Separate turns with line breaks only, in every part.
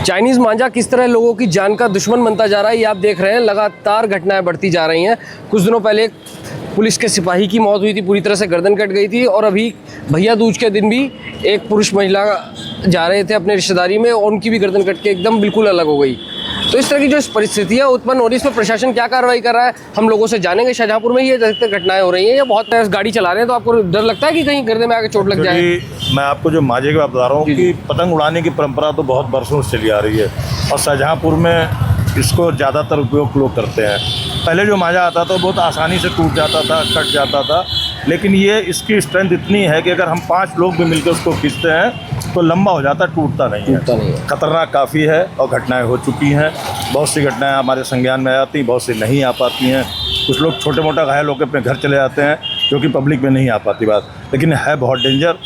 Chinese मांझा किस तरह लोगों की जान का दुश्मन बनता जा रहा है, ये आप देख रहे हैं। लगातार घटनाएं बढ़ती जा रही हैं। कुछ दिनों पहले पुलिस के सिपाही की मौत हुई थी, पूरी तरह से गर्दन कट गई थी। और अभी भैया दूज के दिन भी एक पुरुष महिला जा रहे थे अपने रिश्तेदारी में और उनकी भी गर्दन कट के एकदम बिल्कुल अलग हो गई। तो इस तरह की जो परिस्थितियाँ उत्पन्न हो रही है, इस पर प्रशासन क्या कार्रवाई कर रहा है, हम लोगों से जानेंगे। शाहजहाँपुर में ये अधिकतर घटनाएं हो रही हैं, ये बहुत गाड़ी चला रहे हैं, तो आपको डर लगता है कि कहीं गर्दन में आके चोट लग जाए?
मैं आपको जो मांझे की बात बता रहा हूँ कि पतंग उड़ाने की परंपरा तो बहुत बरसों से चली आ रही है और शाहजहाँपुर में इसको ज़्यादातर उपयोग लोग करते हैं। पहले जो मांझा आता था बहुत आसानी से टूट जाता था, कट जाता था, लेकिन ये इसकी स्ट्रेंथ इतनी है कि अगर हम 5 लोग भी मिलकर उसको खींचते हैं तो लंबा हो जाता, टूटता नहीं है। खतरनाक काफ़ी है और घटनाएं हो चुकी हैं। बहुत सी घटनाएं हमारे संज्ञान में आती, बहुत सी नहीं आ पाती हैं। कुछ लोग छोटे मोटा घायल होकर अपने घर चले जाते हैं, जो कि पब्लिक में नहीं आ पाती बात, लेकिन है बहुत डेंजर।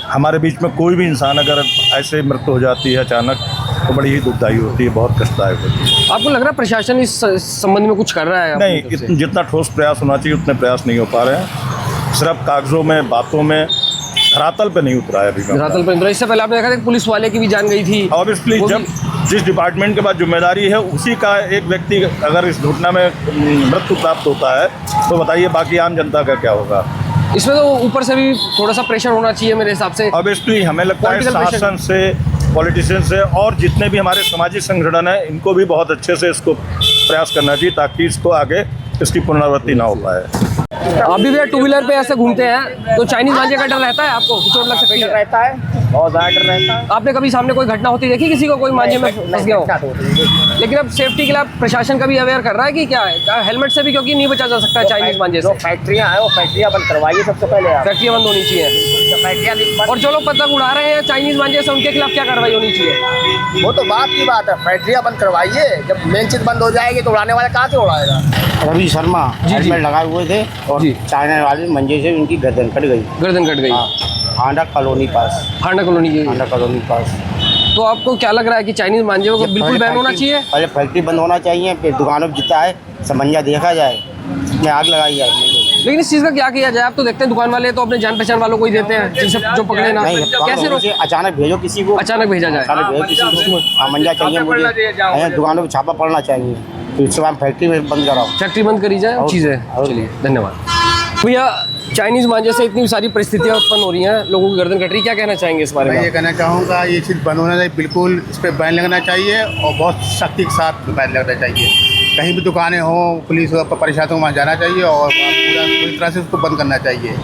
हमारे बीच में कोई भी इंसान अगर ऐसे मृत्यु हो जाती है अचानक तो बड़ी ही दुखदायी होती है, बहुत कष्टदायक होती है।
आपको लग रहा है प्रशासन इस संबंध में कुछ कर रहा है?
नहीं, जितना ठोस प्रयास होना चाहिए उतने प्रयास नहीं हो पा रहे हैं। सिर्फ कागजों में, बातों में, धरातल पे नहीं उतरा है अभी।
धरातल पे नहीं। इससे पहले आपने देखा था पुलिस वाले की भी जान गई थी।
ऑब्वियसली जब जिस डिपार्टमेंट के पास जिम्मेदारी है उसी का एक व्यक्ति अगर इस घटना में मृत्यु प्राप्त होता है तो बताइए बाकी आम जनता का क्या होगा?
इसमें तो ऊपर से भी थोड़ा सा प्रेशर होना चाहिए मेरे हिसाब से।
ऑब्वियसली हमें लगता है शासन से, पॉलिटिशियन से और जितने भी हमारे सामाजिक संगठन हैं इनको भी बहुत अच्छे से इसको प्रयास करना चाहिए ताकि इसको आगे इसकी पुनरावृत्ति ना हो पाए।
आप भी भैया टू व्हीलर पे ऐसे घूमते हैं तो चाइनीज मांझे का डर रहता है आपको? चोट लग सकती है?
रहता है, बहुत ज़्यादा डर रहता है।
आपने कभी सामने कोई घटना होती देखी किसी को कोई मांझे में फंस गया हो? लेकिन अब सेफ्टी के लिए प्रशासन का भी अवेयर कर रहा है कि क्या है हेलमेट से भी, क्योंकि नहीं बचा जा सकता है चाइनीज मांझे से।
फैक्ट्रियाँ हैं वो फैक्ट्रियाँ बंद करवाइए सबसे पहले।
फैक्ट्रियाँ बंद होनी चाहिए। और जो लोग पतंग उड़ा रहे हैं चाइनीज मांझे से उनके खिलाफ क्या कार्रवाई होनी चाहिए?
वो तो बात की बात है, फैक्ट्रियाँ बंद करवाइए। जब मेन चीज़ बंद हो जाएगी तो उड़ाने वाले कहाँ से उड़ाएगा?
रवि शर्मा हेलमेट लगाए हुए थे और चाइना वाले मंजे से उनकी गर्दन कट गई।
गर्दन कट गई?
हांडा कॉलोनी पास।
हांडा कॉलोनी पास। तो आपको क्या लग रहा है कि चाइनीज मांझे को बिल्कुल बैन होना चाहिए?
पहले फैक्ट्री बंद होना चाहिए, फिर दुकानों पर जितना है सब मंजा देखा जाए, उसमें आग लगाई जाए।
लेकिन इस चीज़ का क्या किया जाए? आप तो देखते हैं दुकान वाले तो अपने जान पहचान वालों को ही देते हैं जिनसे जो पकड़े ना।
कैसे रोके? अचानक भेजो किसी को,
अचानक भेजा जाए।
अचानक भेजो किसी को, मंजा चाहिए मुझे, दुकानों पर छापा पड़ना चाहिए, फिर उसके बाद फैक्ट्री में बंद कराओ,
फैक्ट्री बंद करी जाए चीज़ें। चलिए धन्यवाद भैया। चाइनीज़ मांझे से इतनी सारी परिस्थितियाँ उत्पन्न हो रही हैं, लोगों की गर्दन कट रही, क्या कहना चाहेंगे इस बारे में?
मैं ये कहना चाहूँगा ये चीज़ बंद होना चाहिए, बिल्कुल इस पर बैन लगना चाहिए और बहुत सख्ती के साथ बैन लगना चाहिए। कहीं भी दुकानें हों, पुलिस प्रशासन को वहाँ जाना चाहिए और पूरी तरह से उसको बंद करना चाहिए।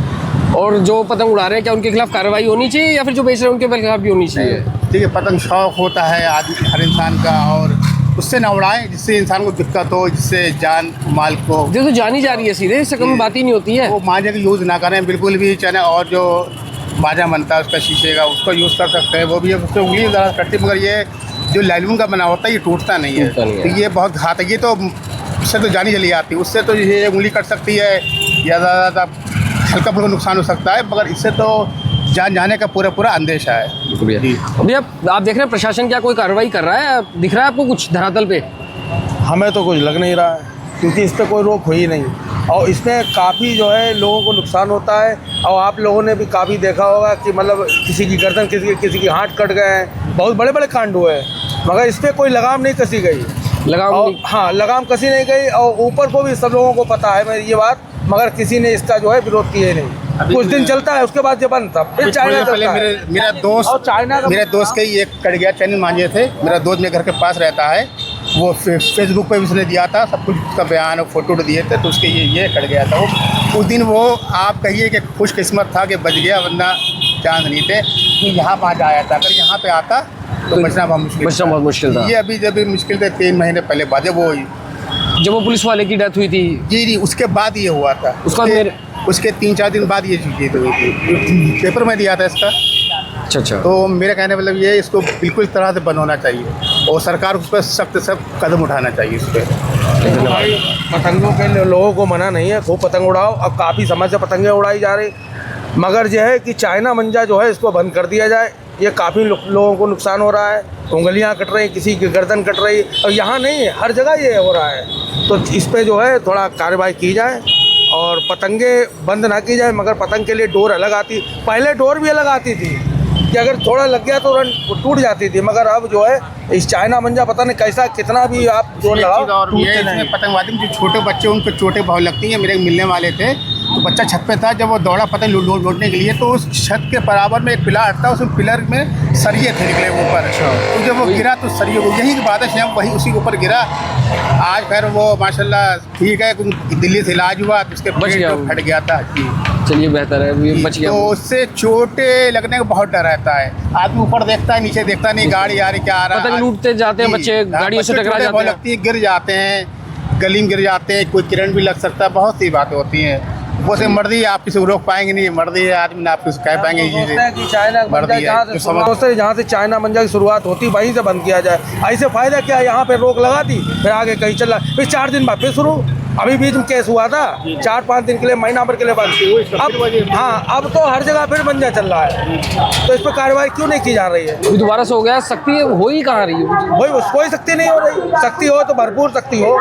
और जो पतंग उड़ा रहे हैं क्या उनके खिलाफ कार्रवाई होनी चाहिए या फिर जो बेच रहे हैं उनके खिलाफ भी होनी चाहिए?
ठीक है, पतंग शौक होता है आदमी हर इंसान का और उससे ना उड़ाएं जिससे इंसान को दिक्कत हो, जिससे जान माल को
जो तो जानी जा रही है सीधे, इससे कम बात ही नहीं होती है।
वो मांझे का यूज़ ना करें बिल्कुल भी। चाहे और जो मांझा बनता है उसका शीशे का उसको यूज़ कर सकते हैं, वो भी उससे उंगली ज़्यादा कटती, मगर ये जो लाइलून का बना होता है ये टूटता नहीं है। तो ये बहुत घातक, ये तो उससे तो जानी चली जाती है, उससे तो ये उंगली कट सकती है या ज़्यादा हल्का फुल्का नुकसान हो सकता है, मगर इससे तो जान जाने का पूरा अंदेशा है।
भैया आप देख रहे हैं प्रशासन क्या कोई कार्रवाई कर रहा है? दिख रहा है आपको कुछ धरातल पे?
हमें तो कुछ लग नहीं रहा है क्योंकि इस पर कोई रोक हुई नहीं और इसमें काफ़ी जो है लोगों को नुकसान होता है। और आप लोगों ने भी काफ़ी देखा होगा कि मतलब किसी की गर्दन, किसी की हाथ कट गए हैं, बहुत बड़े बड़े कांड हुए हैं, मगर इस पर कोई लगाम नहीं कसी गई। लगाम कसी नहीं गई और ऊपर को भी सब लोगों को पता है मेरी ये बात, मगर किसी ने इसका जो है विरोध किया नहीं। कुछ दिन चलता है उसके बाद जब बंद था फिर चाइना
पहले मेरा दोस्त के ही एक कट गया चाइनीज मांझे थे। मेरा दोस्त मेरे घर के पास रहता है, वो फेसबुक पे उसने दिया था सब कुछ, उसका बयान और फोटो दिए थे, तो उसके ये कट गया था। वो उस दिन वो आप कहिए कि खुशकिस्मत था कि बच गया, वरना चांस नहीं थे कि यहाँ पाँच आया था। अगर यहाँ पे आता तो बचना बहुत मुश्किल था। ये अभी जब मुश्किल थे 3 महीने पहले बाद जब
वो पुलिस वाले की डेथ हुई थी।
जी उसके बाद ये हुआ था। उसके 3-4 दिन बाद ये चीज़ हुई थी, पेपर में दिया था इसका।
अच्छा।
तो मेरा कहने मतलब ये इसको बिल्कुल तरह से बंद होना चाहिए और सरकार उस पर सख्त कदम उठाना चाहिए इस पर।
पतंगों के लोगों को मना नहीं है, खूब पतंग उड़ाओ। अब काफ़ी समय से पतंगें उड़ाई जा रही, मगर जो है कि चाइना मंजा जो है इसको बंद कर दिया जाए। ये काफ़ी लोगों को नुकसान हो रहा है, उंगलियां कट रही, किसी की गर्दन कट रही, और यहाँ नहीं हर जगह ये हो रहा है। तो इस पर जो है थोड़ा कार्रवाई की जाए और पतंगे बंद ना की जाए, मगर पतंग के लिए डोर अलग आती, पहले डोर भी अलग आती थी, कि अगर थोड़ा लग गया तो तुरंत टूट जाती थी, मगर अब जो है इस चाइना मंजा पता नहीं कैसा कितना भी आप जोर
एक
लगाओ
चीज़ और भी है,
टूटते
इसमें
नहीं।
पतंगबाजी में जो छोटे बच्चे उनको चोटें बहुत लगती हैं। मेरे मिलने वाले थे तो बच्चा छत पे था, जब वो दौड़ा पतंग लौटने के लिए तो उस छत के बराबर में एक पिलर था, उस पिलर में सरिये थे निकले ऊपर। तो जब वो गिरा तो सरिये को यही की बात है, सेम वही उसी के ऊपर गिरा। आज खैर वो माशाल्लाह ठीक है, दिल्ली से इलाज हुआ तो उसके
बच
पेट
गया
तो
वो।
फट गया था जी।
चलिए बेहतर है, ये बच गया।
तो उससे चोटें लगने का बहुत डर रहता है। आदमी ऊपर देखता है, नीचे देखता नहीं, गाड़ी आ रही क्या आ रहा है।
पतंग लूटते जाते हैं
जी,
बच्चे,
हाँ,
गाड़ियों से
बच्चे
टकरा
चोटें
जाते
बहुत
हैं।
लगती है, गिर जाते हैं, गली में गिर जाते हैं, कोई करंट भी लग सकता है, बहुत सी बातें होती हैं। वो से मर्दी है, आप किसी को रोक पाएंगे नहीं, मर्दी है आदमी, ना आप किसी को कह पाएंगे ये
सोचते हैं कि चाइना मंजा
मर्दी है,
जहाँ
जो
से
समझ-
सोचते हैं जहाँ से चाइना मंजा की शुरुआत होती वहीं से बंद किया जाए। ऐसे फायदा क्या है, यहाँ पे रोक लगा दी फिर आगे कहीं चला, फिर 4 दिन बाद फिर शुरू। अभी बीच में केस हुआ था 4-5 दिन के लिए, महीना भर के लिए बंद। अब हाँ, अब तो हर जगह फिर मंजा चल रहा है, तो इस पर कार्रवाई क्यों नहीं की जा रही है?
अभी दोबारा से हो गया, सख्ती हो ही कहाँ रही है?
वही कोई सख्ती नहीं हो रही। सख्ती हो तो भरपूर सख्ती हो।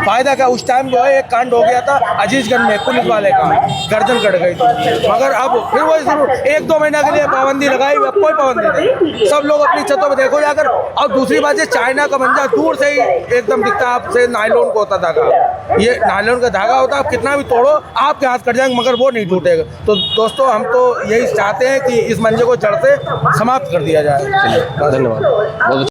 फायदा क्या, उस टाइम जो है एक कांड हो गया था अजीजगंज में, पुलिस वाले का गर्दन कट गई थी, मगर अब फिर वही शुरू। 1-2 महीना के लिए पाबंदी लगाई, अब कोई पाबंदी नहीं, सब लोग अपनी छतों पर देखो जाकर। और दूसरी बात, ये चाइना का मंजा दूर से ही एकदम दिखता है, आपसे नायलॉन को होता धागा, ये नायलॉन का धागा होता है, आप कितना भी तोड़ो आपके हाथ कट जाएंगे मगर वो नहीं टूटेगा। तो दोस्तों, हम तो यही चाहते हैं कि इस मंजे को जड़ से समाप्त कर दिया जाए।
धन्यवाद, बहुत